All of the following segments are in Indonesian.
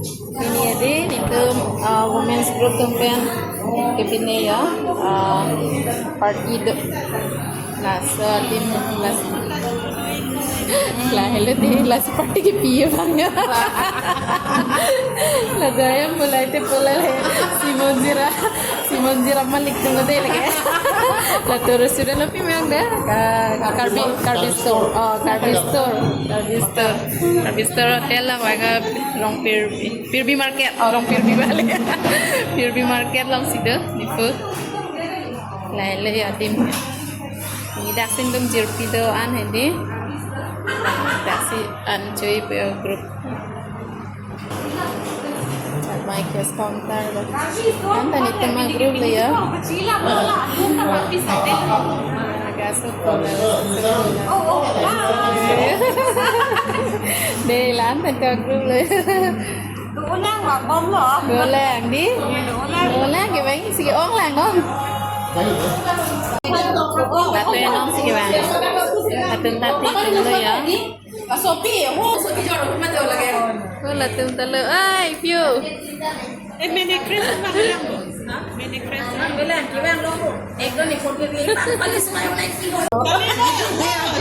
Ini ada itu women's group campaign kebini ya party do last din last lah hele di last party ke piye bangga lagaya mulai te pola le Simon Zira Malik tunggu deh lagi lah terus sudah lebih memang deh Carby Store hotel lah mereka long Pirbi market long Pirbi balik Pirbi market long situ di food lah hele ya tim ini daksin dong jerpi do an ini daksi an cuy punya grup my case counter kan tadi teman grup lah ya agak suka deh lantai ke grup lah Đỗ lang là bông hả? Đỗ lang đi Đỗ lang cái bánh xì ong làng không? Bà tuê nông xì cái bánh Bà từng ta tí từng lời á Cô là từng ta lời ơi phiêu Em mê nê krem không bằng làm Mê nê krem Cái làm chỉ bằng đâu Em có này con cái gì Bạn có lấy smile này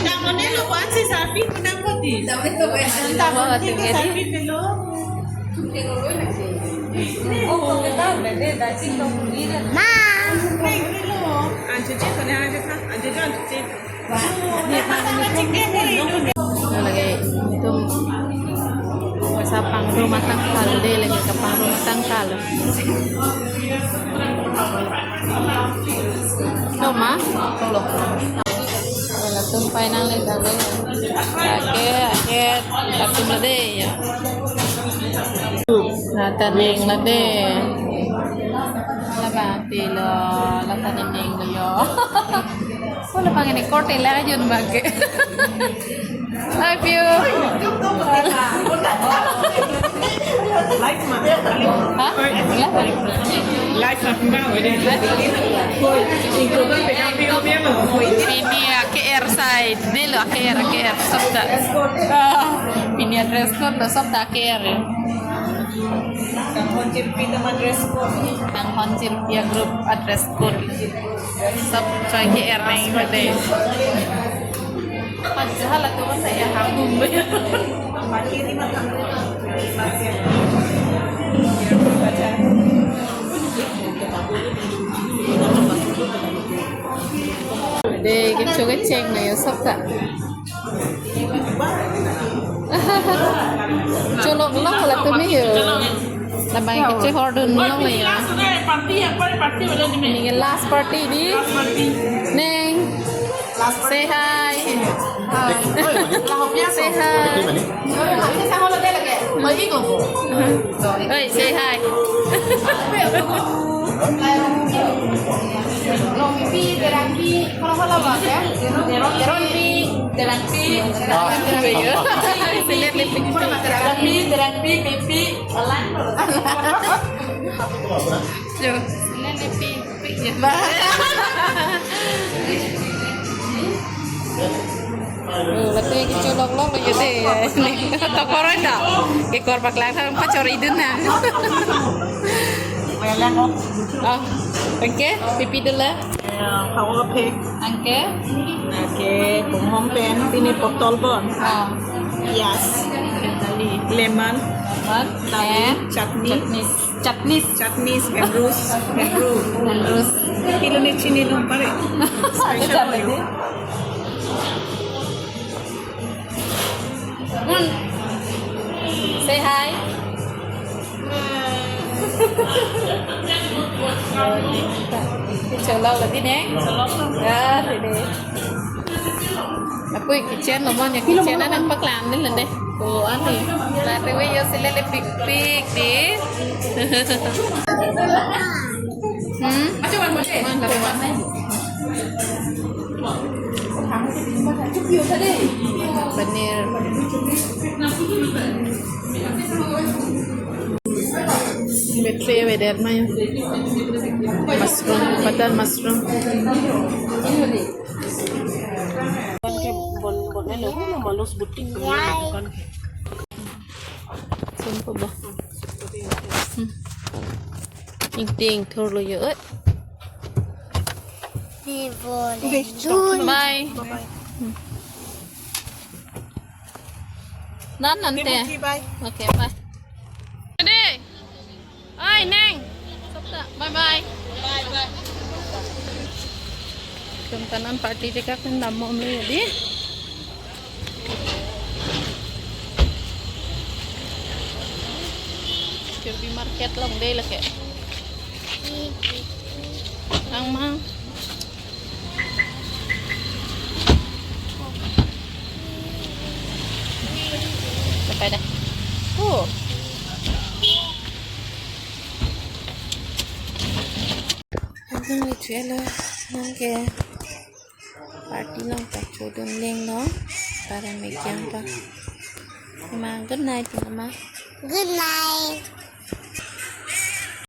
Đang có nên là quán xì xà phít Mình đang có gì Đang có cái Đang có cái xà phít bên đó Ma Anh chết rồi anh chết lagi itu sapang rumah tangkal deh lagi kapang rumah tangkal Noma kalau tumpai nang lagi ake atum lade ya natan ning lade labati lo latan ning lo yo Wala pang ini korte lah yun bagi. Love you. Life mà Hah? Life là không bao ở đây Tình cử vẫn phải đăng video biết mà Ini KR side. Ini lo KR sabda. Ini address code lo sabda KR. Cảm ơn chị Pita address code Ang Honjir via group address code. Sab coy KR nih berarti. Padahal itu kan saya hambung banget. Mati ini mah Deh, kita cek nih ya sabda. Colok long là tôi mới hiểu là bài cái chơi hordon long này à mình last party đi nè say hi say hi ơi say hi Rompi, Derampi, kalau bahasa ya, Derampi, lihat lipik Derampi, pipi, alan, jo, lihat lipik, ya, Lepas itu colok-colok lagi deh, tokoran dah, ekor baklang kan pacor idun nah. Oh, oke, pipi dulu. Power pack Angke, Oke, cũng không tên Ini botol bon Yes Lemon chutney, Hedrus Kilo ni chini dong pare Special lagi say hi. Chờ lâu là đi nè. Đó, thì đi. Aku kitchen lo mon ya kitchen na nang paklan din lande. Ko ani. La te we yo sile le pik di. Acho ban mo de. Man la ban ne. Bener. Betray wedet maya. Mushroom, padan mushroom. Boleh lu malos buting bukan Sumpah bah. Ting thôi rồi dữ. Đi vô Đi, lên stop. luôn. Bye. Bye-bye. Đó nanti. Timuki, bye. Oke, bye. Đi. Ơi, Neng. Sắp tak. Bye bye. Bye-bye. Kentanan party dekat kan nama om ni jadi. Pergi market long day lah kayak. Ang mang. Sampai dah. Oh. Anh người chuyện là nang ke party long tak chodon leng no para me kyang pa. Ma good night mama. Good night.